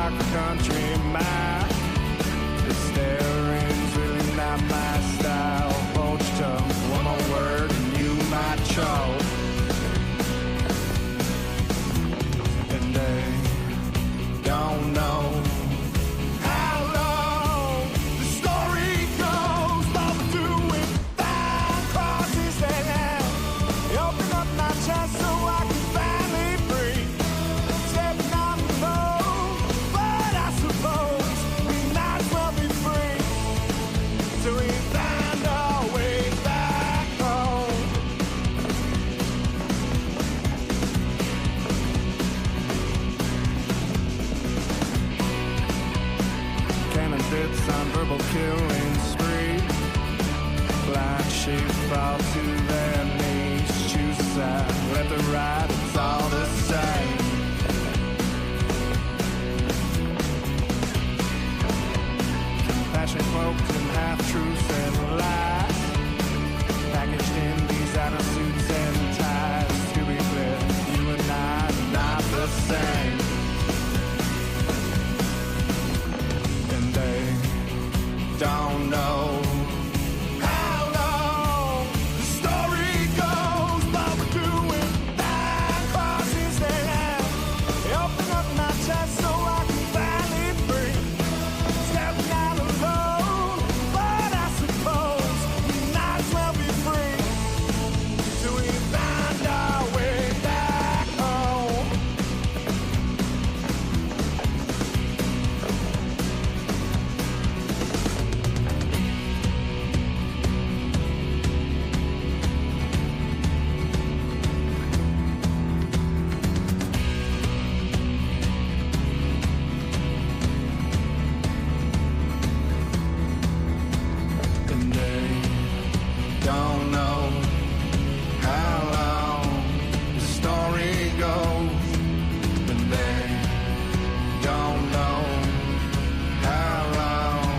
rock country mile. The steering's really not my style. Poach tongue, one more word and you might choke. And they don't know how long the story goes. But we're doing fine, crosses and out. They open up my chest so I can finally breathe. Stepping on the road, but I suppose we might as well be free. So we find our way back home. Cannon bits on verbal killing spree. Blind sheep fall to their knees. Choose a side, left or right, it's all the same. Passion cloaked in half-truths and lies. Packaged in these outer suits and ties. To be clear, you and I are not the same. And they don't know how long the story goes. But we're doing fine, crosses and out. They open up my chest so I can finally breathe. Stepping out alone, but I suppose we might as well be free. So we find our way back home. And they don't know how long the story goes. And they don't know how long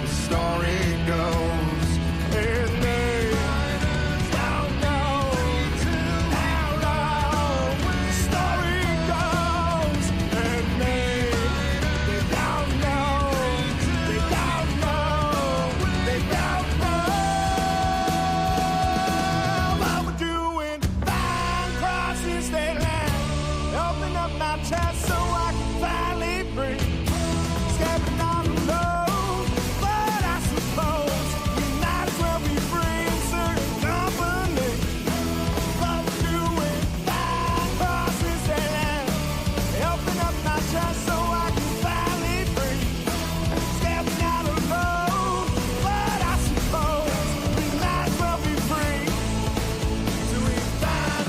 the story goes. And they don't know how long the story goes. And they don't know, they don't know. But we're doing fine, crosses they land. Open up my chest so I can finally breathe. Stepping on the road, but I suppose we might as well be free in certain company. But we're doing fine, crosses they land. Open up my chest so I can finally breathe. Stepping out alone, but I suppose we might as well be free. So we find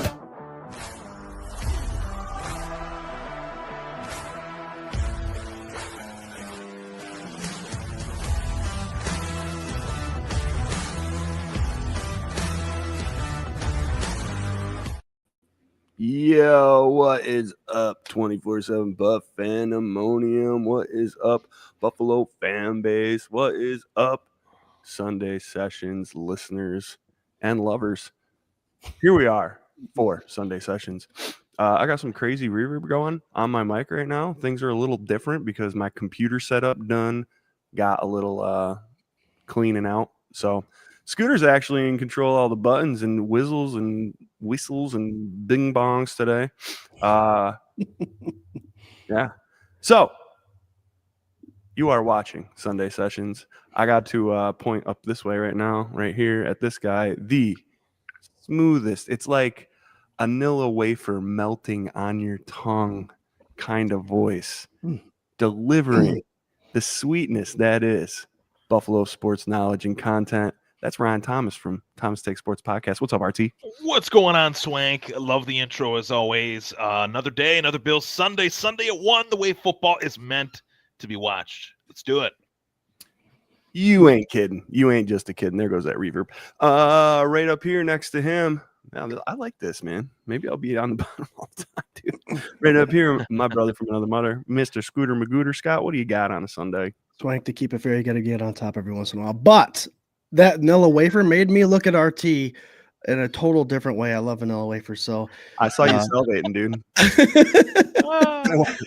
Yo, what is up, 24/7 Buf Fandemonium? What is up, Buffalo fan base? What is up, Sunday Sessions listeners and lovers? Here we are for Sunday Sessions. I got some crazy reverb going on my mic right now. Things are a little different because my computer setup done got a little cleaning out. So Scooter's actually in control of all the buttons and whistles and bing bongs today. Yeah. So you are watching Sunday Sessions. I got to point up this way right now, right here at this guy, the smoothest. It's like a Nilla wafer melting on your tongue kind of voice, delivering the sweetness that is Buffalo sports knowledge and content. That's Ryan Thomas from Thomas Take Sports Podcast. What's up, RT? What's going on, Swank? I love the intro as always. Another day, another Bills Sunday at 1, the way football is meant to be watched. Let's do it. You ain't kidding. You ain't just a kid. And there goes that reverb. Right up here next to him. Now, I like this, man. Maybe I'll be on the bottom all the time, dude. Right up here, my brother from another mother, Mr. Scooter Magooter. Scott, what do you got on a Sunday? Swank, to keep it fair, you got to get on top every once in a while. But that Nilla wafer made me look at RT in a total different way. I love vanilla wafers. So I saw you salivating, dude.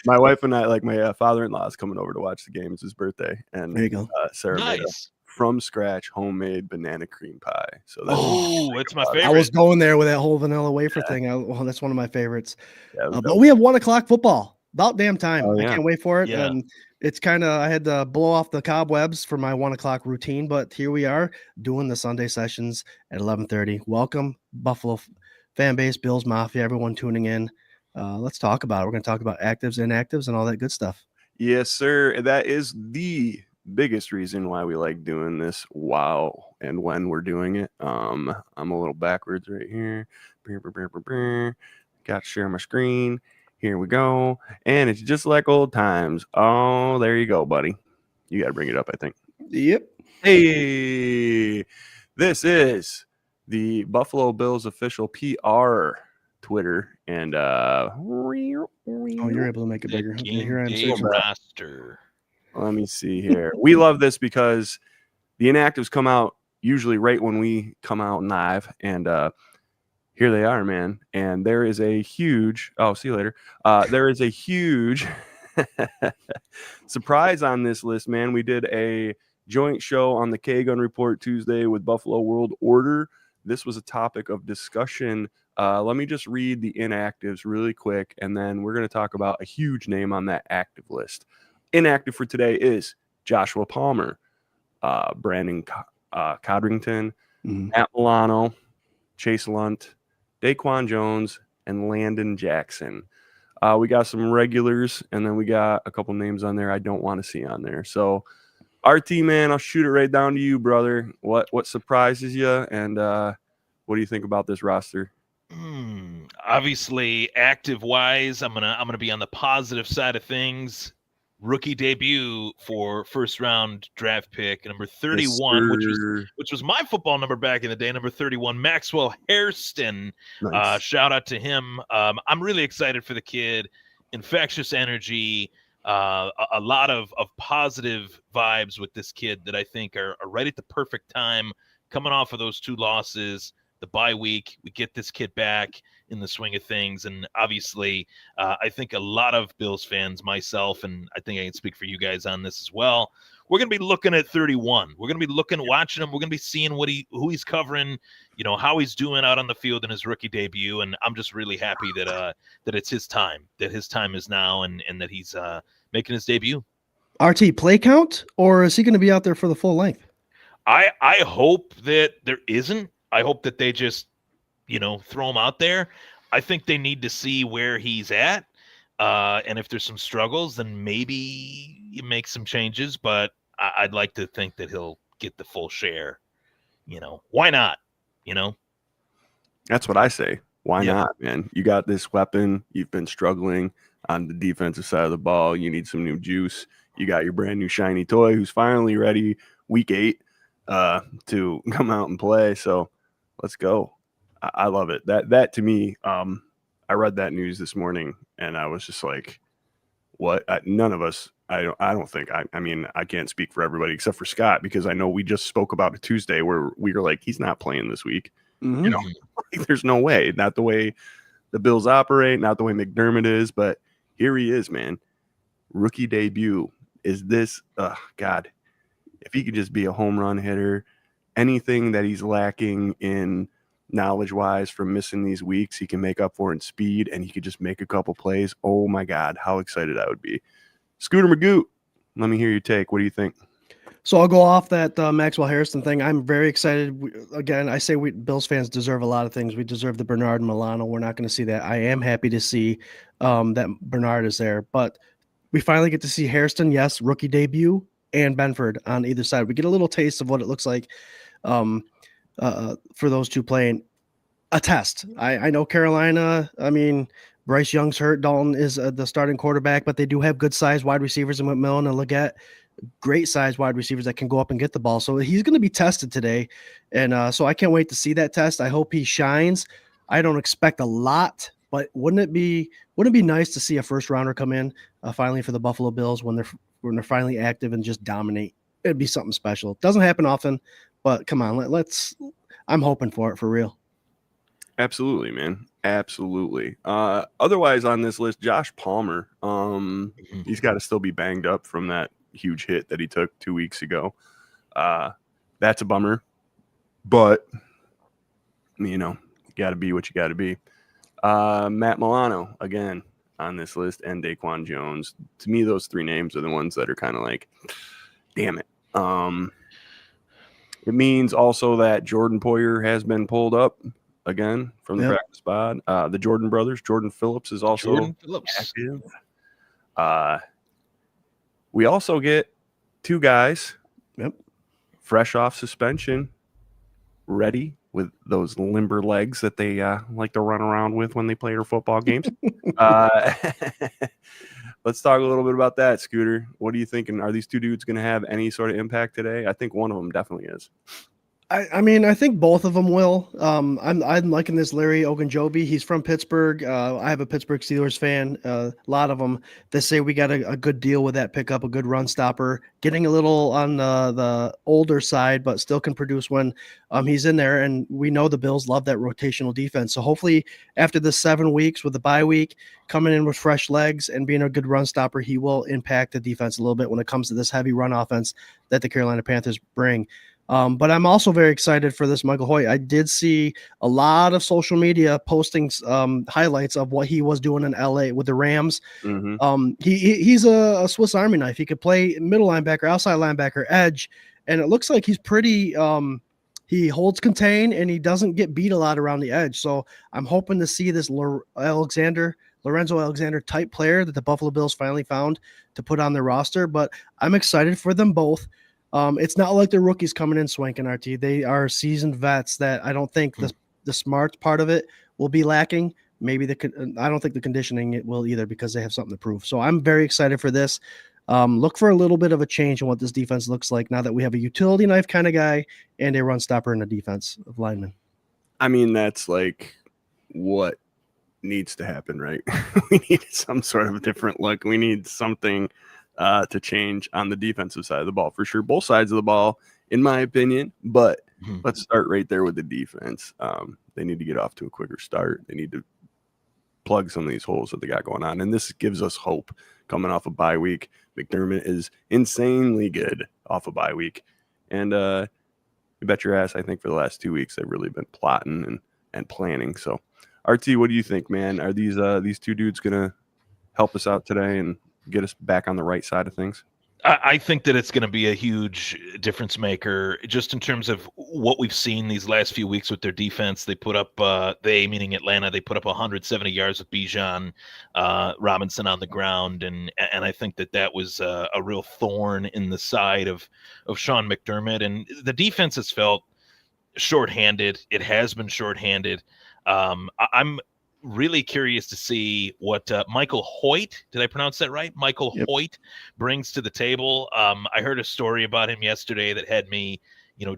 My wife and I, like my father-in-law is coming over to watch the game. It's his birthday, and there you go. Sarah made a Nice. from scratch homemade banana cream pie. So that's Oh, it's my I favorite. was going there with that whole vanilla wafer thing. Well, that's one of my favorites. yeah, it was But dope. we have 1:00 football. About damn time. Oh, I yeah. can't wait for it. Yeah. It's kind of, I had to blow off the cobwebs for my 1:00 routine, but here we are doing the Sunday sessions at 11:30. Welcome, Buffalo fan base, Bills Mafia, everyone tuning in. Let's talk about it. We're going to talk about actives, inactives, and all that good stuff. Yes, sir. That is the biggest reason why we like doing this while and when we're doing it. I'm a little backwards right here. Got to share my screen. Here we go. And it's just like old times. Oh, there you go, buddy. You got to bring it up, I think. Yep. Hey, this is the Buffalo Bills official PR Twitter. And Oh, you're able to make it bigger. Okay, here I am. Game Searching. roster. let me see here. We love this because the inactives come out usually right when we come out live, and here they are, man. And there is a huge see you later. There is a huge surprise on this list, man. We did a joint show on the K-Gun Report Tuesday with Buffalo World Order. This was a topic of discussion. Let me just read the inactives really quick, and then we're going to talk about a huge name on that active list. Inactive for today is Joshua Palmer, Brandon Codrington, Matt Milano, Chase Lunt, Daquan Jones, and Landon Jackson. We got some regulars, and then we got a couple names on there I don't want to see on there. So, RT, man, I'll shoot it right down to you, brother. What surprises you, and what do you think about this roster? Obviously, active wise, I'm gonna be on the positive side of things. Rookie debut for first round draft pick number 31, which was my football number back in the day, number 31, Maxwell Hairston. Nice. Shout out to him. I'm really excited for the kid. Infectious energy, a lot of positive vibes with this kid that I think are right at the perfect time. Coming off of those 2 losses, the bye week, we get this kid back in the swing of things. And obviously, I think a lot of Bills fans, myself, and I think I can speak for you guys on this as well, we're going to be looking at 31. We're going to be watching him. We're going to be seeing who he's covering, how he's doing out on the field in his rookie debut. And I'm just really happy that it's his time, that his time is now, and that he's making his debut. RT, play count, or is he going to be out there for the full length? I hope that there isn't. I hope that they just, throw him out there. I think they need to see where he's at. And if there's some struggles, then maybe you make some changes. But I'd like to think that he'll get the full share. Why not? That's what I say. Why not, man? You got this weapon. You've been struggling on the defensive side of the ball. You need some new juice. You got your brand new shiny toy who's finally ready week 8 to come out and play. So let's go. I love it. That to me, I read that news this morning and I was just like, what? None of us, I don't think, I mean, I can't speak for everybody except for Scott, because I know we just spoke about it Tuesday where we were like, he's not playing this week. There's no way. Not the way the Bills operate, not the way McDermott is, but here he is, man. Rookie debut. Is this, God, if he could just be a home run hitter, anything that he's lacking in knowledge-wise from missing these weeks, he can make up for in speed, and he could just make a couple plays. Oh, my God, how excited I would be. Scooter Magoo, let me hear your take. What do you think? So I'll go off that Maxwell Hairston thing. I'm very excited. Again, I say we Bills fans deserve a lot of things. We deserve the Bernard and Milano. We're not going to see that. I am happy to see that Bernard is there. But we finally get to see Hairston, yes, rookie debut, and Benford on either side. We get a little taste of what it looks like for those two playing a test. I know Carolina, I mean, Bryce Young's hurt. Dalton is the starting quarterback, but they do have good size wide receivers in McMillan and Leggett. Great size wide receivers that can go up and get the ball. So he's going to be tested today. And so I can't wait to see that test. I hope he shines. I don't expect a lot, but wouldn't it be nice to see a first rounder come in finally for the Buffalo Bills when they're finally active and just dominate? It'd be something special. It doesn't happen often, but come on, I'm hoping for it for real. Absolutely, man. Absolutely. Otherwise on this list, Josh Palmer. He's got to still be banged up from that huge hit that he took 2 weeks ago. That's a bummer. But you got to be what you got to be. Matt Milano again on this list, and Daquan Jones. To me, those three names are the ones that are kind of like, damn it. It means also that Jordan Poyer has been pulled up again from the practice spot. The Jordan brothers, Jordan Phillips is also active. We also get two guys fresh off suspension, ready with those limber legs that they like to run around with when they play their football games. Let's talk a little bit about that, Scooter. What are you thinking? Are these two dudes going to have any sort of impact today? I think one of them definitely is. I mean, I think both of them will. I'm liking this Larry Ogunjobi. He's from Pittsburgh. I have a Pittsburgh Steelers fan. A lot of them, they say we got a good deal with that pickup, a good run stopper, getting a little on the older side, but still can produce when he's in there. And we know the Bills love that rotational defense. So hopefully after the 7 weeks with the bye week, coming in with fresh legs and being a good run stopper, he will impact the defense a little bit when it comes to this heavy run offense that the Carolina Panthers bring. But I'm also very excited for this Michael Hoyt. I did see a lot of social media posting highlights of what he was doing in LA with the Rams. Mm-hmm. He's a Swiss Army knife. He could play middle linebacker, outside linebacker, edge, and it looks like he's pretty he holds contain and he doesn't get beat a lot around the edge. So I'm hoping to see this Lorenzo Alexander type player that the Buffalo Bills finally found to put on their roster. But I'm excited for them both. It's not like they're rookies coming in, Swank and RT. They are seasoned vets that I don't think the smart part of it will be lacking. Maybe I don't think the conditioning it will either because they have something to prove. So I'm very excited for this. Look for a little bit of a change in what this defense looks like now that we have a utility knife kind of guy and a run stopper in the defense of linemen. I mean, that's like what needs to happen, right? We need some sort of a different look. We need something to change on the defensive side of the ball for sure. Both sides of the ball, in my opinion, but let's start right there with the defense. They need to get off to a quicker start. They need to plug some of these holes that they got going on. And this gives us hope coming off a bye week. McDermott is insanely good off a bye week. And you bet your ass, I think for the last 2 weeks, they've really been plotting and planning. So RT, what do you think, man? Are these two dudes going to help us out today and get us back on the right side of things? I think that it's going to be a huge difference maker just in terms of what we've seen these last few weeks with their defense. They put up, meaning Atlanta, they put up 170 yards with Bijan Robinson on the ground. And I think that was a real thorn in the side of Sean McDermott. And the defense has felt shorthanded. It has been shorthanded. I'm really curious to see what Michael Hoyt, did I pronounce that right? Michael Hoyt brings to the table. I heard a story about him yesterday that had me,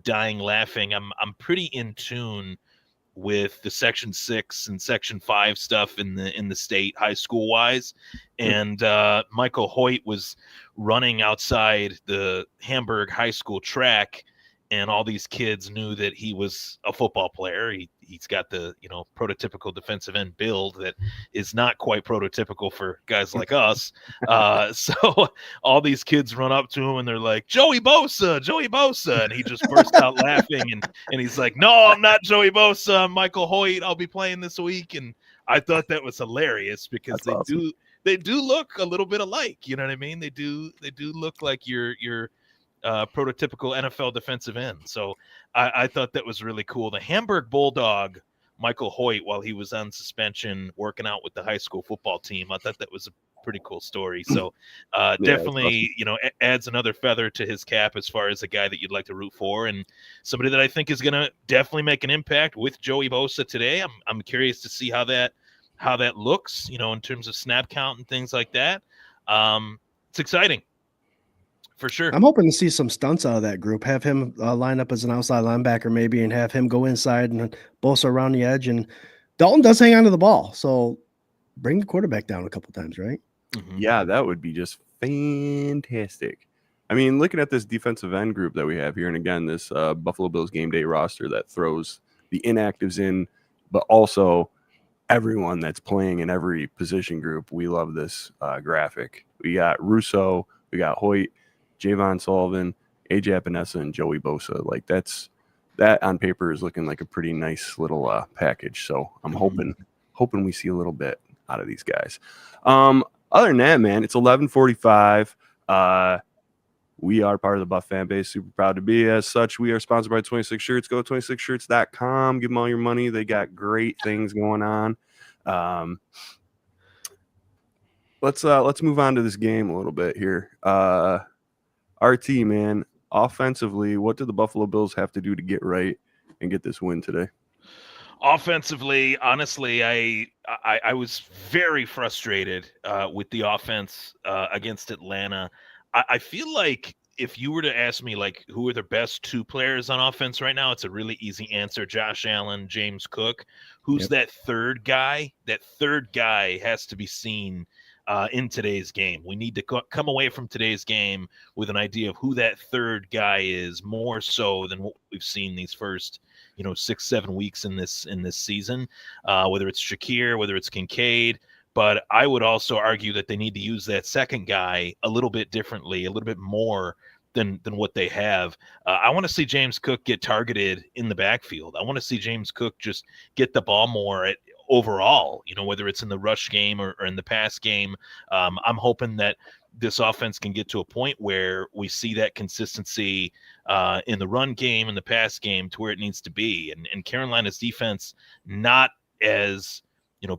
dying laughing. I'm pretty in tune with the Section 6 and Section 5 stuff in the state high school wise. And Michael Hoyt was running outside the Hamburg High School track, and all these kids knew that he was a football player. He's got the, prototypical defensive end build that is not quite prototypical for guys like us. So all these kids run up to him and they're like, Joey Bosa. And he just bursts out laughing. And he's like, no, I'm not Joey Bosa. I'm Michael Hoyt. I'll be playing this week. And I thought that was hilarious because they do look a little bit alike. You know what I mean? They do look like your prototypical NFL defensive end. So I thought that was really cool. The Hamburg Bulldog, Michael Hoyt, while he was on suspension working out with the high school football team, I thought that was a pretty cool story. So definitely, awesome. Adds another feather to his cap as far as a guy that you'd like to root for, and somebody that I think is going to definitely make an impact with Joey Bosa today. I'm curious to see how that looks, in terms of snap count and things like that. It's exciting. For sure. I'm hoping to see some stunts out of that group. Have him line up as an outside linebacker maybe and have him go inside and Bosa around the edge. And Dalton does hang on to the ball. So bring the quarterback down a couple times, right? Mm-hmm. Yeah, that would be just fantastic. I mean, looking at this defensive end group that we have here, and again, this Buffalo Bills game day roster that throws the inactives in but also everyone that's playing in every position group. We love this graphic. We got Russo, we got Hoyt, Javon Sullivan, AJ Epinesa, and Joey Bosa. Like that on paper is looking like a pretty nice little package. So I'm hoping we see a little bit out of these guys. Other than that, man, it's 11:45. We are part of the Buf fan base. Super proud to be as such. We are sponsored by 26 Shirts. Go to 26shirts.com. Give them all your money. They got great things going on. Let's move on to this game a little bit here. RT, man, offensively, what do the Buffalo Bills have to do to get right and get this win today? Offensively, honestly, I was very frustrated with the offense against Atlanta. I feel like if you were to ask me, like, who are the best two players on offense right now, it's a really easy answer. Josh Allen, James Cook. Who's that third guy? That third guy has to be seen in today's game. We need to come away from today's game with an idea of who that third guy is, more so than what we've seen these first 6-7 weeks in this season, whether it's Shakir, whether it's Kincaid. But I would also argue that they need to use that second guy a little bit differently, a little bit more than what they have. I want to see James Cook get targeted in the backfield. I want to see James Cook just get the ball more overall, whether it's in the rush game or in the pass game. I'm hoping that this offense can get to a point where we see that consistency in the run game and the pass game to where it needs to be. And Carolina's defense not as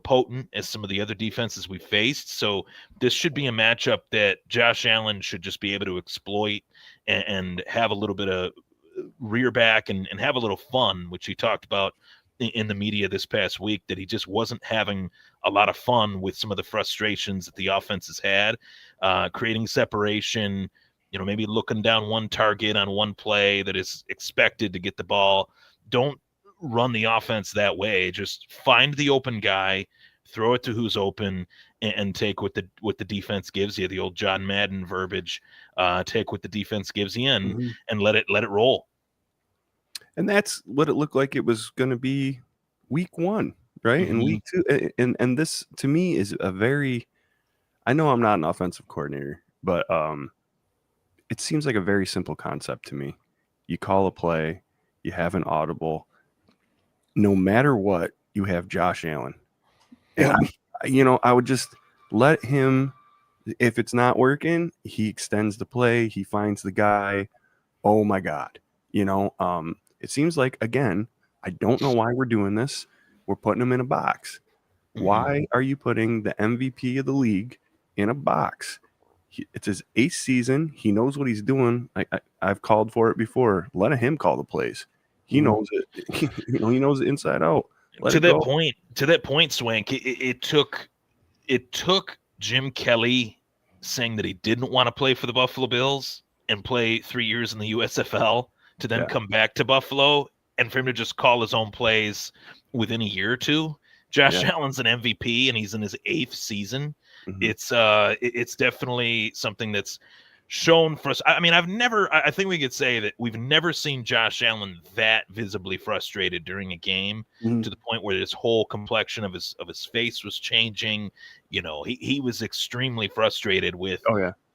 potent as some of the other defenses we faced. So this should be a matchup that Josh Allen should just be able to exploit and have a little bit of rear back and have a little fun, which he talked about in the media this past week, that he just wasn't having a lot of fun with some of the frustrations that the offense has had, creating separation, maybe looking down one target on one play that is expected to get the ball. Don't run the offense that way. Just find the open guy, throw it to who's open, and take what the defense gives you. The old John Madden verbiage, take what the defense gives you and let it roll. And that's what it looked like it was going to be week one, right? And week two. And this, to me, is a very – I know I'm not an offensive coordinator, but it seems like a very simple concept to me. You call a play, you have an audible. No matter what, you have Josh Allen. And, I would just let him – if it's not working, he extends the play. He finds the guy. Oh, my God. It seems like, again, I don't know why we're doing this. We're putting him in a box. Why are you putting the MVP of the league in a box? It's his 8th season. He knows what he's doing. I've called for it before. Let him call the plays. He knows it. He knows it inside out. To that point, Swank, it took Jim Kelly saying that he didn't want to play for the Buffalo Bills and play 3 years in the USFL to then come back to Buffalo, and for him to just call his own plays within a year or two. Josh Allen's an MVP, and he's in his 8th season. It's definitely something that's shown for us. I mean, I think we could say that we've never seen Josh Allen that visibly frustrated during a game to the point where his whole complexion of his face was changing. He was extremely frustrated with,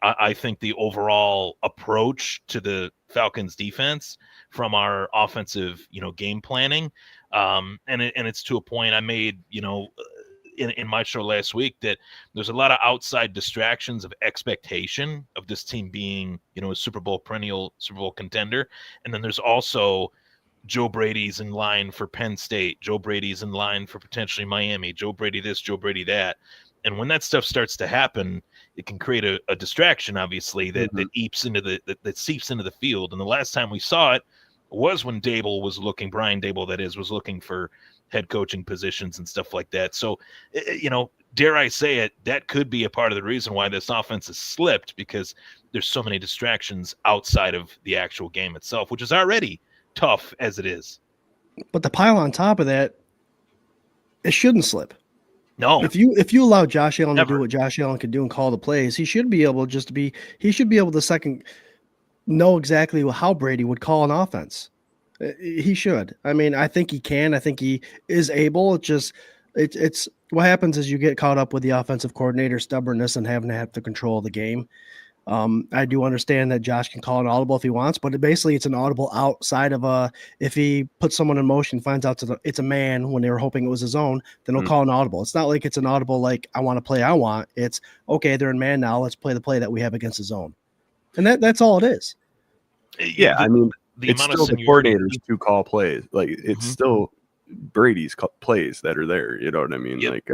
I think, the overall approach to the Falcons defense from our offensive, game planning. And it's to a point I made, in my show last week, that there's a lot of outside distractions of expectation of this team being, a perennial Super Bowl contender. And then there's also Joe Brady's in line for Penn State. Joe Brady's in line for potentially Miami. Joe Brady this, Joe Brady that. And when that stuff starts to happen, it can create a distraction, obviously, that seeps into the field. And the last time we saw it was when Brian Dable, that is, was looking for head coaching positions and stuff like that. So, dare I say it, that could be a part of the reason why this offense has slipped, because there's so many distractions outside of the actual game itself, which is already tough as it is. But the pile on top of that, it shouldn't slip. No. If you allow Josh Allen to do what Josh Allen could do and call the plays, he should be able to know exactly how Brady would call an offense. He should. I mean, I think he can. I think he is able. It's what happens is you get caught up with the offensive coordinator stubbornness and having to have to control the game. I do understand that Josh can call an audible if he wants, but basically it's an audible outside of if he puts someone in motion, finds out it's a man when they were hoping it was his own, then he'll call an audible. It's not like it's an audible like I want to play I want. It's okay, they're in man now. Let's play the play that we have against his own. And that's all it is. Yeah, I mean, it's amount of still the seniority. coordinators to call plays. Like it's still Brady's plays that are there. You know what I mean? Yep. Like,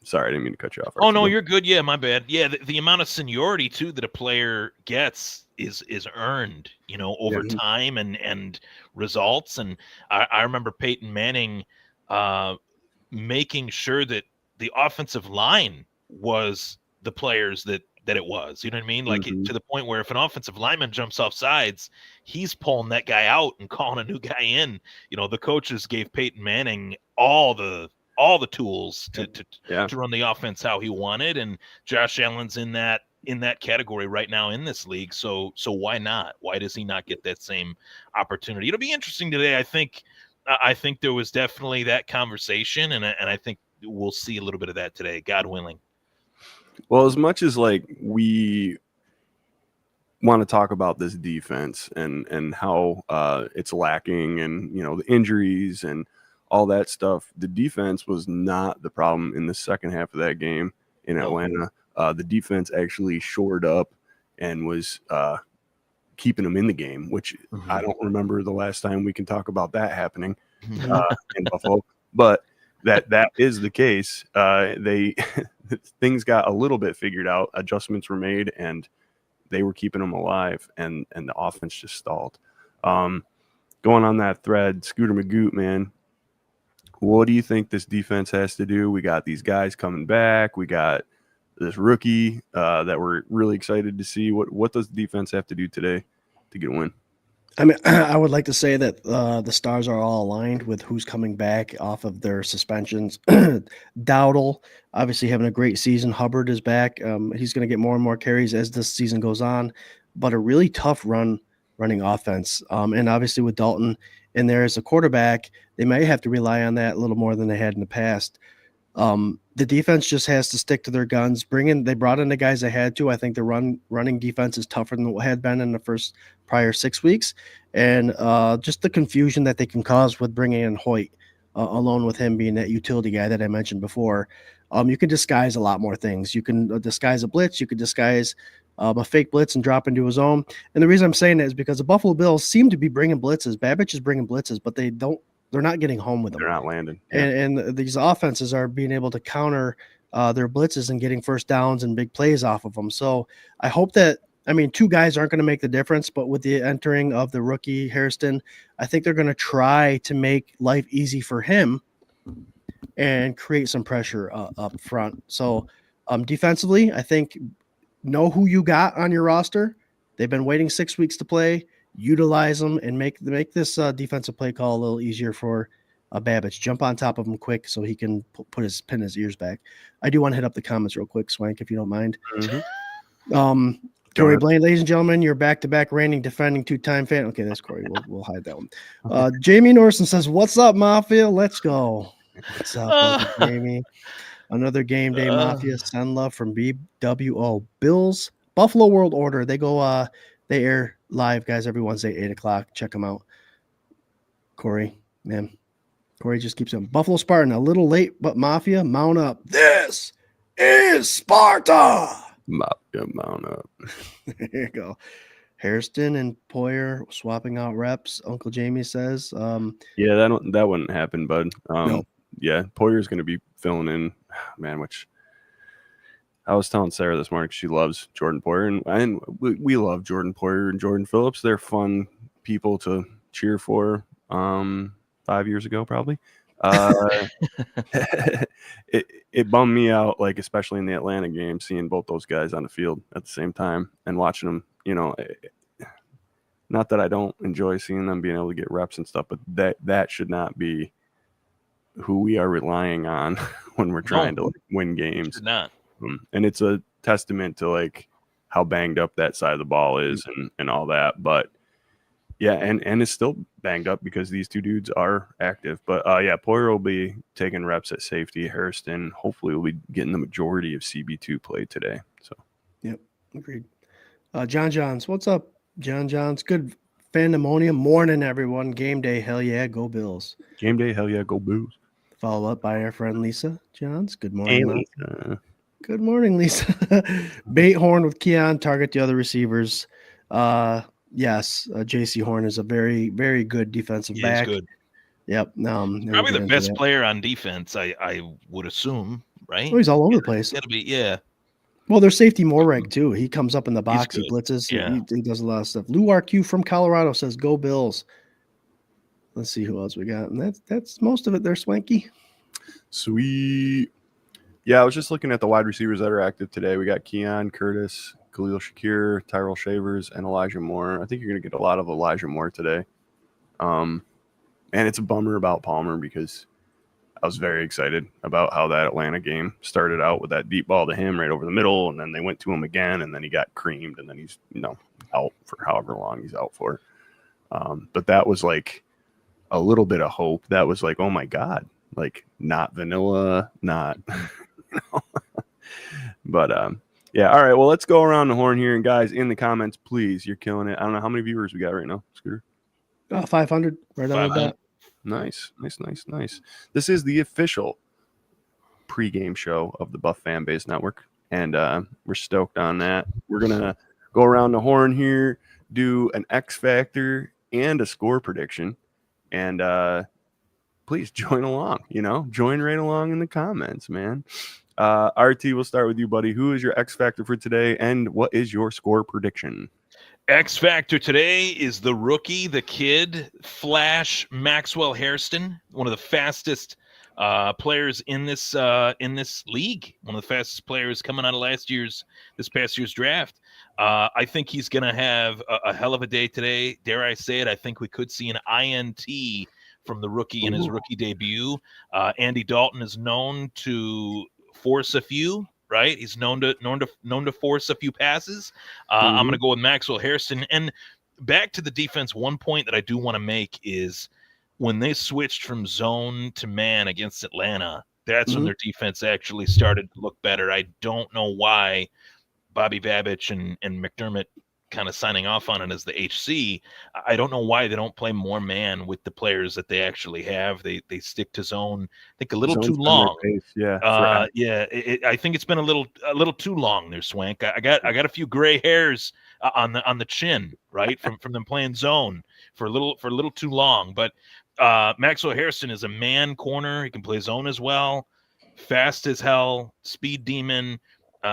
sorry, I didn't mean to cut you off. Oh no, you're good. Yeah, my bad. Yeah, the amount of seniority too that a player gets is earned, over time and results. And I remember Peyton Manning making sure that the offensive line was the players that it was. You know what I mean? Like to the point where if an offensive lineman jumps off sides, he's pulling that guy out and calling a new guy in. The coaches gave Peyton Manning all the tools to run the offense how he wanted, and Josh Allen's in that category right now in this league. So why not? Why does he not get that same opportunity? It'll be interesting today. I think there was definitely that conversation, and I think we'll see a little bit of that today, God willing. Well, as much as like we want to talk about this defense and how it's lacking, and the injuries and all that stuff, the defense was not the problem in the second half of that game in Atlanta. The defense actually shored up and was keeping them in the game, which I don't remember the last time we can talk about that happening in Buffalo. But that is the case. They things got a little bit figured out. Adjustments were made, and they were keeping them alive, and the offense just stalled. Going on that thread, Scooter Magoo, man, what do you think this defense has to do? We got these guys coming back. We got this rookie that we're really excited to see. What does the defense have to do today to get a win? I mean, I would like to say that the stars are all aligned with who's coming back off of their suspensions. Dowdle, obviously having a great season. Hubbard is back. He's going to get more and more carries as this season goes on, but a really tough running offense. And obviously with Dalton in there as a quarterback, they may have to rely on that a little more than they had in the past. The defense just has to stick to their guns. They brought in the guys they had to. I think the running defense is tougher than what had been in the prior 6 weeks. And just the confusion that they can cause with bringing in Hoyt, alone with him being that utility guy that I mentioned before. You can disguise a lot more things. You can disguise a blitz. You could disguise a fake blitz and drop into his own. And the reason I'm saying that is because the Buffalo Bills seem to be bringing blitzes. Babbage is bringing blitzes, but they're not getting home with them. They're not landing. Yeah. And these offenses are being able to counter their blitzes and getting first downs and big plays off of them. So I hope that, two guys aren't going to make the difference, but with the entering of the rookie Hairston, I think they're going to try to make life easy for him and create some pressure up front. So defensively, I think know who you got on your roster. They've been waiting 6 weeks to play. Utilize them and make this defensive play call a little easier for Babbage. Jump on top of him quick so he can pin his ears back. I do want to hit up the comments real quick, Swank, if you don't mind. Corey Blaine, ladies and gentlemen, you're back-to-back reigning, defending two-time fan. Okay, that's Corey. We'll hide that one. Jamie Norson says, "What's up, Mafia? Let's go." What's up, Jamie? Another game day, Mafia. Send love from BWO. Bills, Buffalo World Order. They go. They air live, guys, every Wednesday, 8 o'clock. Check them out. Corey, man. Corey just keeps saying, Buffalo Spartan, a little late, but Mafia, mount up. This is Sparta. Mafia, mount up. There you go. Hairston and Poyer swapping out reps, Uncle Jamie says. Yeah, that wouldn't happen, bud. No. Yeah, Poyer's going to be filling in, man, which I was telling Sarah this morning, she loves Jordan Poyer, and we love Jordan Poyer and Jordan Phillips. They're fun people to cheer for. 5 years ago, probably. It bummed me out, like especially in the Atlanta game, seeing both those guys on the field at the same time and watching them. Not that I don't enjoy seeing them being able to get reps and stuff, but that should not be who we are relying on when we're trying to win games. It's not. And it's a testament to like how banged up that side of the ball is and all that. But Yeah, and is still banged up because these two dudes are active. But yeah, Poyer will be taking reps at safety. Hairston hopefully will be getting the majority of CB2 play today. So Yep, agreed. John Johns, what's up, John Johns? Good Fandemonium morning, everyone. Game day, hell yeah, go Bills. game day, hell yeah, go Blues. Follow up by our friend Lisa Johns. Good Hey, morning, Lisa. Good morning, Lisa. Bait Horn with Keon, target the other receivers. Yes, JC Horn is a very, very good defensive He back. is good. Yep. We'll Probably get the into best that. player on defense, I would assume, right? Oh, he's all over the place. Gotta be, yeah. Well, there's safety Morag too. He comes up in the box, he good. blitzes, Yeah. he does a lot of stuff. Lou RQ from Colorado says, "Go Bills." Let's see who else we got, and that's most of it. There, Swanky. Sweet. Yeah, I was just looking at the wide receivers that are active today. We got Keon, Curtis, Khalil Shakir, Tyrell Shavers, and Elijah Moore. I think you're going to get a lot of Elijah Moore today. And it's a bummer about Palmer because I was very excited about how that Atlanta game started out with that deep ball to him right over the middle, and then they went to him again, and then he got creamed, and then he's out for however long he's out for. But that was like a little bit of hope. That was like, oh my God, like not vanilla, not but yeah, all right, well, let's go around the horn here, and guys, in the comments, please, you're killing it. I don't know how many viewers we got right now, Scooter. 500 right on the dot. Nice. This is the official pregame show of the Buf Fan Base Network, and we're stoked on that. We're gonna go around the horn here, do an X Factor and a score prediction, and please join along. Join right along in the comments, man. RT, we'll start with you, buddy. Who is your X Factor for today, and what is your score prediction? X Factor today is the rookie, the kid, Flash Maxwell Hairston, one of the fastest players in this league, one of the fastest players coming out of this past year's draft. I think he's going to have a hell of a day today. Dare I say it? I think we could see an INT from the rookie in his rookie debut. Andy Dalton is known to force a few. Right, he's known to force a few passes. I'm going to go with Maxwell Hairston. And back to the defense, one point that I do want to make is when they switched from zone to man against Atlanta, that's when their defense actually started to look better. I don't know why Bobby Babich and McDermott kind of signing off on it as the HC. I don't know why they don't play more man with the players that they actually have. They stick to zone, I think, a little too long. Yeah. I think it's been a little too long there, Swank. I got a few gray hairs on the chin, right, from them playing zone for a little too long. But Maxwell Hairston is a man corner. He can play zone as well. Fast as hell, speed demon,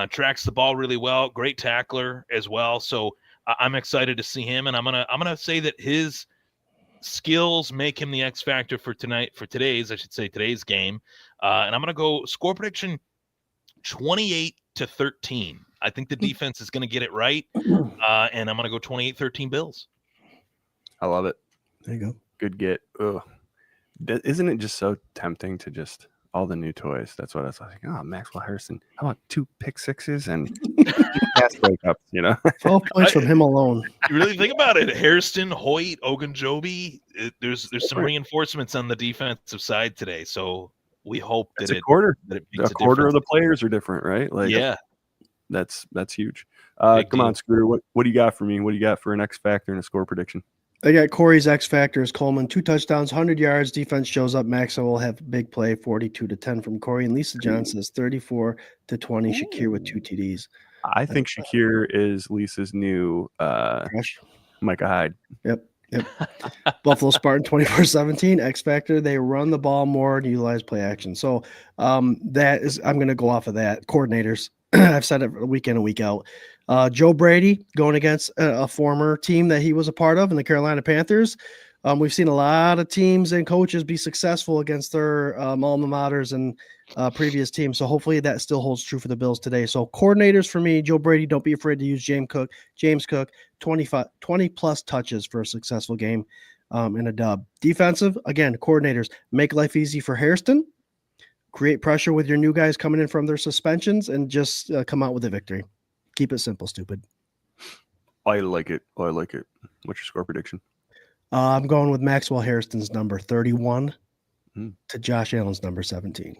tracks the ball really well. Great tackler as well. So I'm excited to see him, and I'm gonna say that his skills make him the X factor for today's game. And I'm gonna go score prediction 28-13. I think the defense is gonna get it right, and I'm gonna go 28-13 Bills. I love it. There you go. Good get. Ugh. Isn't it just so tempting to just all the new toys? That's what I was like. Oh, Maxwell Hairston. How about 2 pick sixes and pass breakups? 12 points from him alone. You really think about it. Hairston, Hoyt, Ogunjobi. There's some reinforcements on the defensive side today. So we hope that a quarter of the players are different, right? Like, yeah, that's huge. Come on, Scooter. What do you got for me? What do you got for an X factor and a score prediction? I got Corey's X factor is Coleman, 2 touchdowns, 100 yards. Defense shows up. Maxwell will have big play, 42-10 from Corey. And Lisa John says 34-20. Shakir with 2 TDs. I think Shakir is Lisa's new Micah Hyde. Yep. Buffalo Spartan 24-17. X factor. They run the ball more and utilize play action. So that is, I'm going to go off of that. Coordinators. I've said it week in and week out. Joe Brady going against a former team that he was a part of in the Carolina Panthers. We've seen a lot of teams and coaches be successful against their alma maters and previous teams. So hopefully that still holds true for the Bills today. So coordinators for me, Joe Brady, don't be afraid to use James Cook, 20 plus touches for a successful game in a dub. Defensive, again, coordinators, make life easy for Hairston. Create pressure with your new guys coming in from their suspensions and just come out with a victory. Keep it simple, stupid. I like it. What's your score prediction? I'm going with Maxwell Hairston's number 31 Hmm. to Josh Allen's number 17.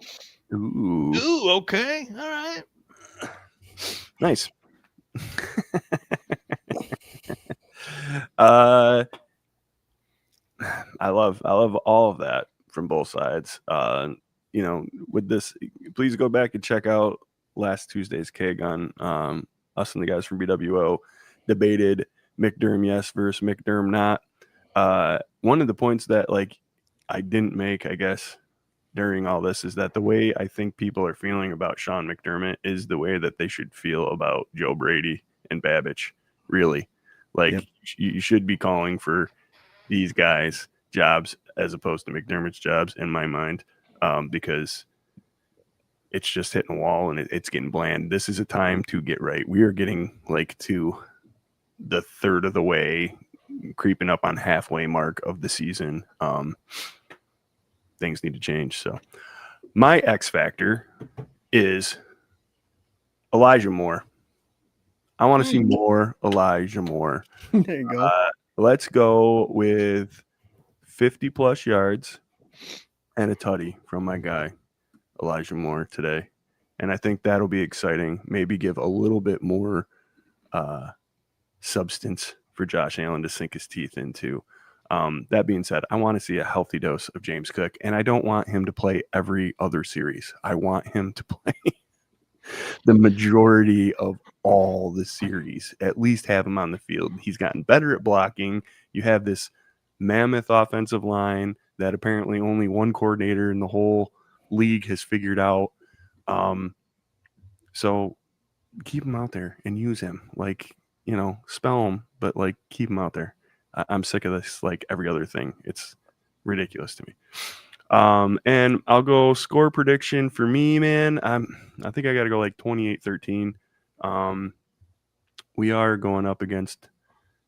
Ooh, Ooh, okay. All right. nice. I love all of that from both sides. With this, please go back and check out last Tuesday's keg on us and the guys from BWO debated McDerm yes versus McDerm not. One of the points that I didn't make, I guess, during all this is that the way I think people are feeling about Sean McDermott is the way that they should feel about Joe Brady and Babbage. Really, Yep. you should be calling for these guys' jobs as opposed to McDermott's jobs in my mind, because it's just hitting a wall and it's getting bland. This is a time to get right. We are getting to the third of the way, creeping up on halfway mark of the season. Things need to change. So my X factor is Elijah Moore. I want to see more Elijah Moore. There you go. Let's go with 50 plus yards and a tutty from my guy, Elijah Moore, today. And I think that'll be exciting. Maybe give a little bit more substance for Josh Allen to sink his teeth into. That being said, I want to see a healthy dose of James Cook, and I don't want him to play every other series. I want him to play the majority of all the series, at least have him on the field. He's gotten better at blocking. You have this mammoth offensive line that apparently only one coordinator in the whole league has figured out. So keep him out there and use him. Spell him, but keep him out there. I'm sick of this every other thing. It's ridiculous to me. And I'll go score prediction for me, man. I think I got to go 28-13. We are going up against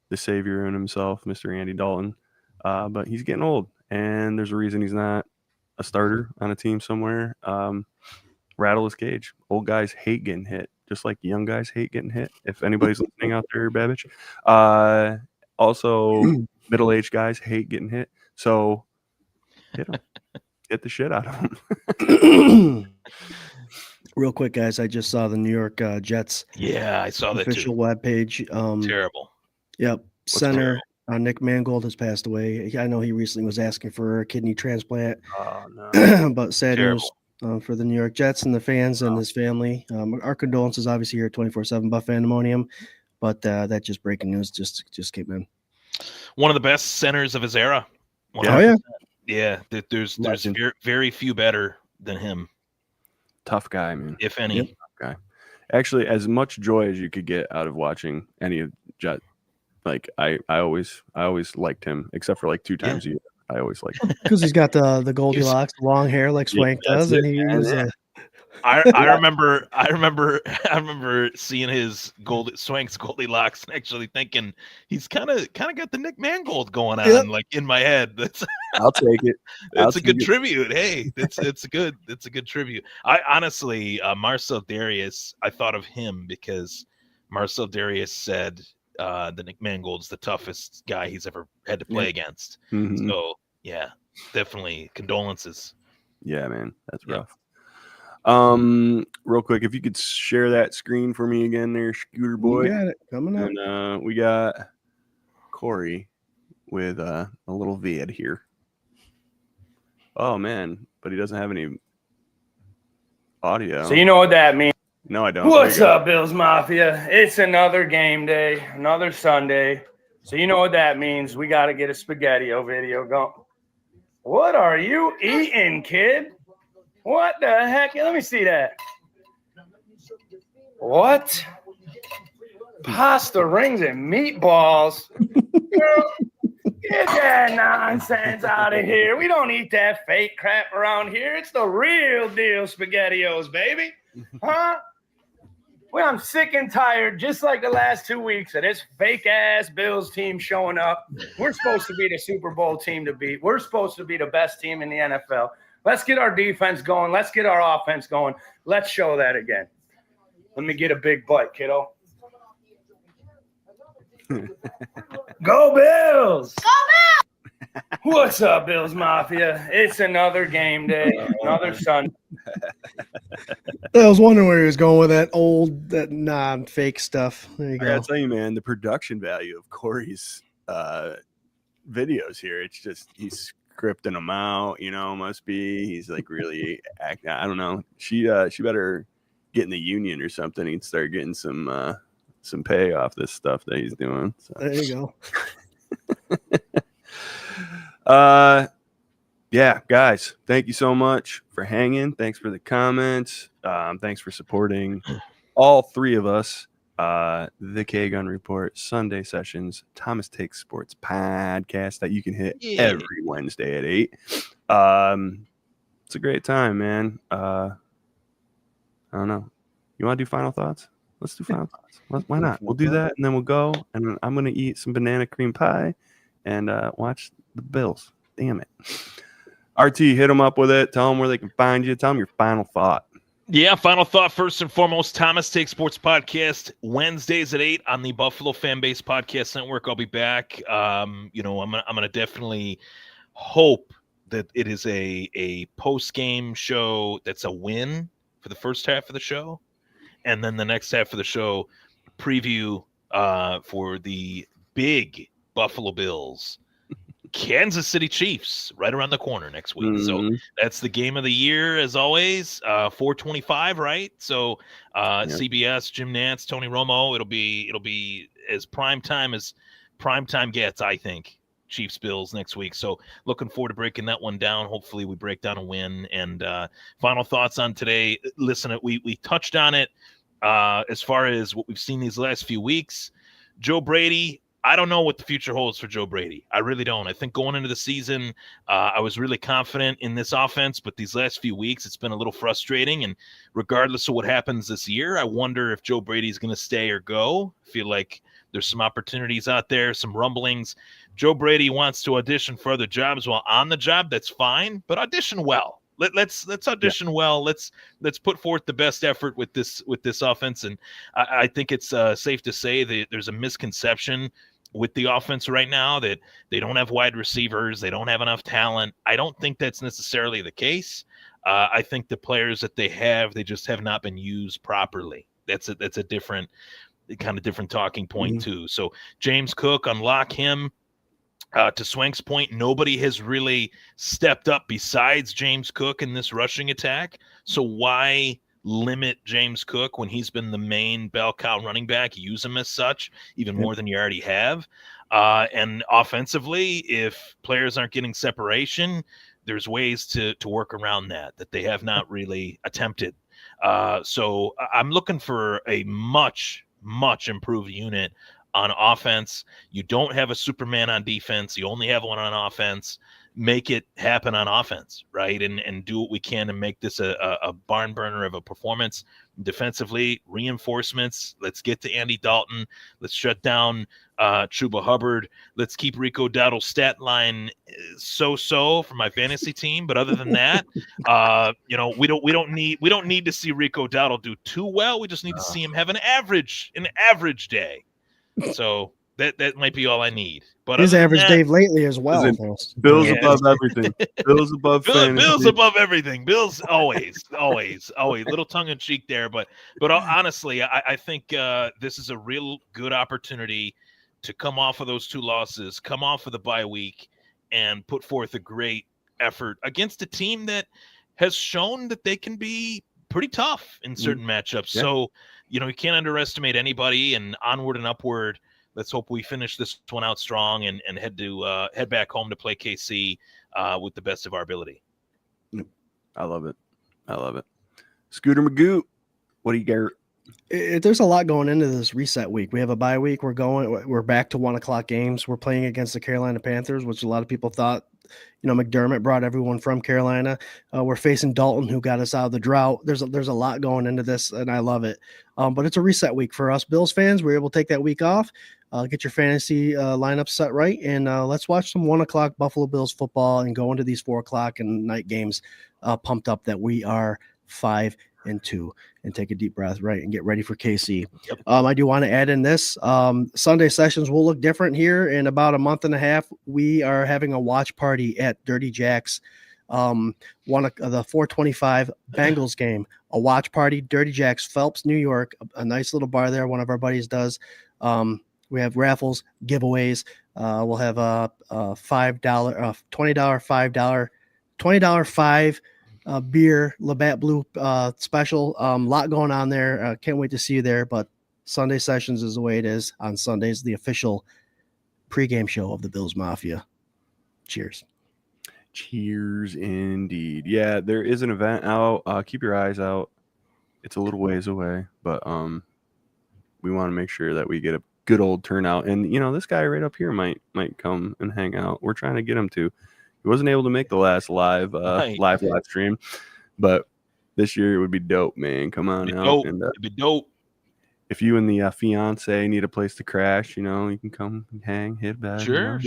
the savior in himself, Mr. Andy Dalton. But he's getting old, and there's a reason he's not a starter on a team somewhere. Rattle his cage. Old guys hate getting hit, just like young guys hate getting hit. If anybody's listening out there, Babbage. Also, middle-aged guys hate getting hit. So hit them. Get the shit out of them. Real quick, guys, I just saw the New York Jets Yeah, I saw that official too. webpage. Terrible. Yep. Center Nick Mangold has passed away. I know he recently was asking for a kidney transplant. Oh, no. But sad news for the New York Jets and the fans and his family. Our condolences, obviously, here at 24/7 Buf Fandemonium. But that just breaking news just came in. One of the best centers of his era. Oh, yeah. Yeah, there's very few better than him. Tough guy, man. If any. Yep. Tough guy. Actually, as much joy as you could get out of watching any of Jet, I always liked him, except for 2 times a year. I always liked him. Because he's got the Goldilocks long hair like Swank does, and he was I remember seeing his Swank's Goldilocks and actually thinking he's kind of got the Nick Mangold going on in my head. That's I'll take it. It's a good tribute. Hey, it's a good tribute. I honestly, Marcel Darius, I thought of him because Marcel Darius said that Nick Mangold's the toughest guy he's ever had to play against. Mm-hmm. So yeah, definitely condolences. Yeah, man, that's rough. Real quick, if you could share that screen for me again there, Scooter Boy. You got it coming up. And we got Corey with a little vid here. Oh man, but he doesn't have any audio. So you know what that means. No, I don't. What's up, Bills Mafia? It's another game day, another Sunday. So you know what that means. We got to get a SpaghettiO video going. What are you eating, kid? What the heck? Let me see that. What? Pasta rings and meatballs. Girl, get that nonsense out of here. We don't eat that fake crap around here. It's the real deal SpaghettiOs, baby. Huh? Well, I'm sick and tired, just like the last 2 weeks, of this fake-ass Bills team showing up. We're supposed to be the Super Bowl team to beat. We're supposed to be the best team in the NFL. Let's get our defense going. Let's get our offense going. Let's show that again. Let me get a big bite, kiddo. Go Bills! Go Bills! What's up, Bills Mafia? It's another game day, another Sunday. I was wondering where he was going with that fake stuff. There you I go. gotta tell you, man, the production value of Corey's videos here, it's just he's scripting them out, must be. He's like really acting. I don't know. She better get in the union or something and start getting some pay off this stuff that he's doing. So. There you go. Yeah, guys, thank you so much for hanging. Thanks for the comments. Thanks for supporting all three of us. The K-Gun Report, Sunday Sessions, Thomas Takes Sports podcast that you can hit every Wednesday at 8. It's a great time, man. I don't know. You want to do final thoughts? Let's do final thoughts. Why not? We'll do that, and then we'll go, and I'm going to eat some banana cream pie and watch the Bills. Damn it. RT, hit them up with it. Tell them where they can find you. Tell them your final thought. Yeah, final thought first and foremost, Thomas Takes Sports podcast, Wednesdays at 8 on the Buffalo Fanbase Podcast Network. I'll be back. I'm gonna definitely hope that it is a post-game show that's a win for the first half of the show, and then the next half of the show preview for the big Buffalo Bills Kansas City Chiefs right around the corner next week. So that's the game of the year, as always. 4:25, right? So CBS, Jim Nantz, Tony Romo. It'll be as prime time gets, I think. Chiefs Bills next week. So looking forward to breaking that one down. Hopefully we break down a win. And final thoughts on today. Listen, we touched on it as far as what we've seen these last few weeks. Joe Brady, I don't know what the future holds for Joe Brady. I really don't. I think going into the season, I was really confident in this offense, but these last few weeks, it's been a little frustrating. And regardless of what happens this year, I wonder if Joe Brady's going to stay or go. I feel like there's some opportunities out there, some rumblings. Joe Brady wants to audition for other jobs while on the job. That's fine, but audition well. Let's audition well. Let's put forth the best effort with this offense. And I think it's safe to say that there's a misconception with the offense right now that they don't have wide receivers. They don't have enough talent. I don't think that's necessarily the case. I think the players that they have, they just have not been used properly. That's a different talking point too. So James Cook, unlock him. To Swank's point, nobody has really stepped up besides James Cook in this rushing attack. So why limit James Cook when he's been the main bell cow running back? Use him as such, even more than you already have. And offensively, if players aren't getting separation, there's ways to work around that they have not really attempted. So I'm looking for a much improved unit on offense. You don't have a Superman on defense. You only have one on offense. Make it happen on offense, right? And do what we can to make this a barn burner of a performance. Defensively, reinforcements. Let's get to Andy Dalton. Let's shut down Chuba Hubbard. Let's keep Rico Dowdle's stat line so for my fantasy team. But other than that, we don't need to see Rico Dowdle do too well. We just need to see him have an average day. So that might be all I need. But his average day lately as well. Bills above everything. Bills above Bills above everything. Bills always. Little tongue in cheek there, but honestly, I think this is a real good opportunity to come off of those 2 losses, come off of the bye week, and put forth a great effort against a team that has shown that they can be pretty tough in certain matchups. Yeah. So, you can't underestimate anybody, and onward and upward. Let's hope we finish this one out strong and head back home to play KC with the best of our ability. I love it. Scooter Magoo, what do you got? There's a lot going into this reset week. We have a bye week. We're back to 1:00 games. We're playing against the Carolina Panthers, which a lot of people thought, McDermott brought everyone from Carolina. We're facing Dalton, who got us out of the drought. There's a lot going into this, and I love it. But it's a reset week for us Bills fans. We're able to take that week off, get your fantasy lineup set right, and let's watch some 1:00 Buffalo Bills football and go into these 4:00 and night games pumped up that we are 5 and 2 and take a deep breath, right, and get ready for KC. Yep. I do want to add in this. Sunday sessions will look different here in about a month and a half. We are having a watch party at Dirty Jack's. One of the 425 Bengals game, a watch party, Dirty Jack's, Phelps, New York, a nice little bar there. One of our buddies does. We have raffles, giveaways. We'll have a $5, $20, $5 beer Labatt Blue special. Lot going on there. Can't wait to see you there. But Sunday sessions is the way it is on Sundays, the official pregame show of the Bills Mafia. Cheers. Cheers indeed. Yeah, there is an event out. Keep your eyes out. It's a little ways away, but we want to make sure that we get a good old turnout. And this guy right up here might come and hang out. We're trying to get him to. He wasn't able to make the last live stream, but this year it would be dope, man. Come on out. And, it'd be dope. If you and the fiance need a place to crash, you can come hang, hit back. Sure.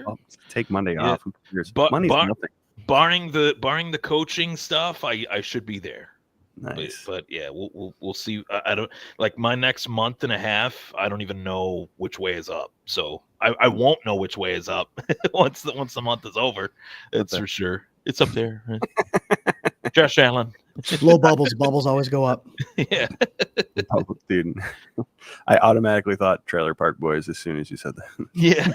I'll take Monday off. Who cares? But Money's nothing. Barring the coaching stuff, I should be there. Nice. But yeah, we'll see. I don't like my next month and a half. I don't even know which way is up. So I won't know which way is up once the month is over. That's for sure. It's up there. Josh Allen. Low bubbles. Bubbles always go up. Yeah. Dude, I automatically thought Trailer Park Boys as soon as you said that. Yeah.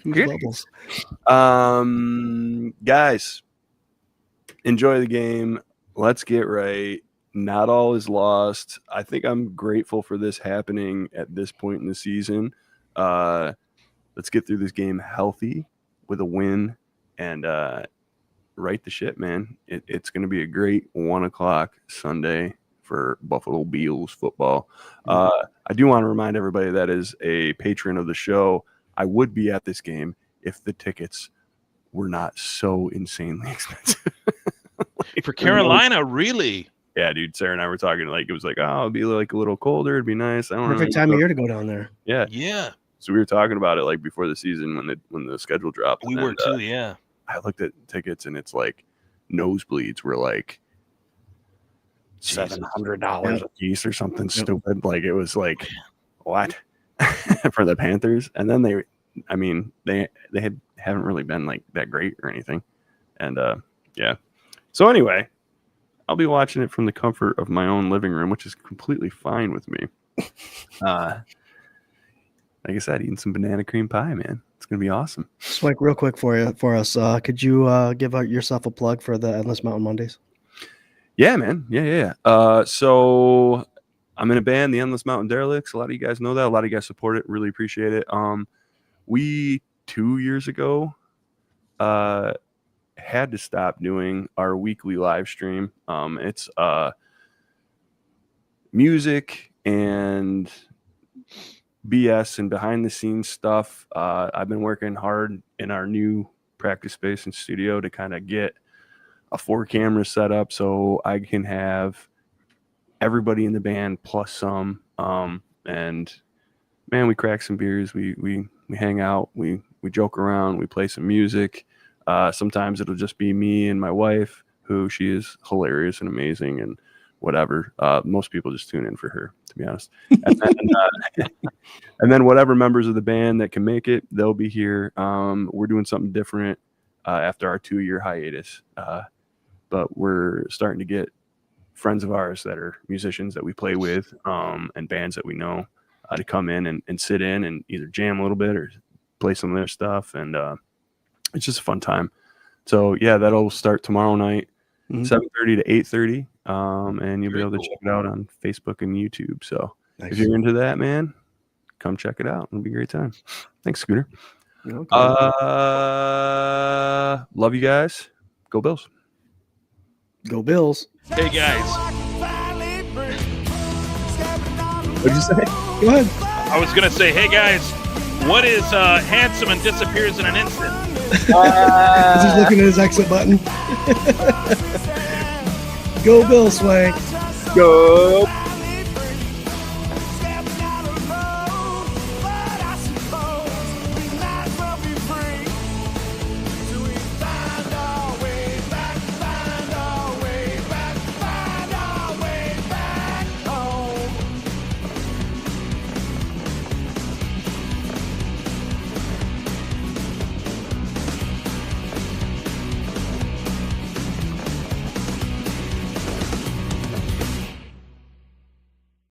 Bubbles. Guys, enjoy the game. Let's get right. Not all is lost. I think I'm grateful for this happening at this point in the season. Let's get through this game healthy with a win and right the ship, man. It's going to be a great 1 o'clock Sunday for Buffalo Bills football. I do want to remind everybody that is a patron of the show. I would be at this game if the tickets were not so insanely expensive. For Carolina, really? Yeah, dude. Sarah and I were talking like it was like, oh, it'd be like a little colder. It'd be nice. I don't know. Perfect time of year to go down there. Yeah. Yeah. So we were talking about it like before the season when the schedule dropped. We were too. Yeah. I looked at tickets and it's like nosebleeds were like $700 a piece or something stupid. Like it was like what for the Panthers, and then they haven't really been like that great or anything, and yeah. So anyway, I'll be watching it from the comfort of my own living room, which is completely fine with me. Like I said, eating some banana cream pie, man. It's gonna be awesome. Swank, real quick for us. Could you give yourself a plug for the Endless Mountain Mondays? Yeah, man. Yeah. So I'm in a band, the Endless Mountain Derelicts. A lot of you guys know that. A lot of you guys support it. Really appreciate it. We 2 years ago had to stop doing our weekly live stream. It's music and BS and behind the scenes stuff. I've been working hard in our new practice space and studio to kind of get a 4 camera set up so I can have everybody in the band plus some. And man, we crack some beers. We hang out. We joke around. We play some music. Sometimes it'll just be me and my wife, who she is hilarious and amazing and whatever. Most people just tune in for her, to be honest. And then whatever members of the band that can make it, they'll be here. We're doing something different after our 2-year hiatus. But we're starting to get friends of ours that are musicians that we play with and bands that we know to come in and sit in and either jam a little bit or play some of their stuff. And it's just a fun time. So, yeah, that'll start tomorrow night, 7:30 to 8:30. And you'll be able to check it out on Facebook and YouTube. So if you're into that, man, come check it out. It'll be a great time. Thanks, Scooter. Okay. Love you guys. Go Bills. Go Bills. Hey, guys. What'd you say? Go ahead. I was going to say, hey, guys, what is handsome and disappears in an instant? He's just looking at his exit button. Go Bills, Swank. Go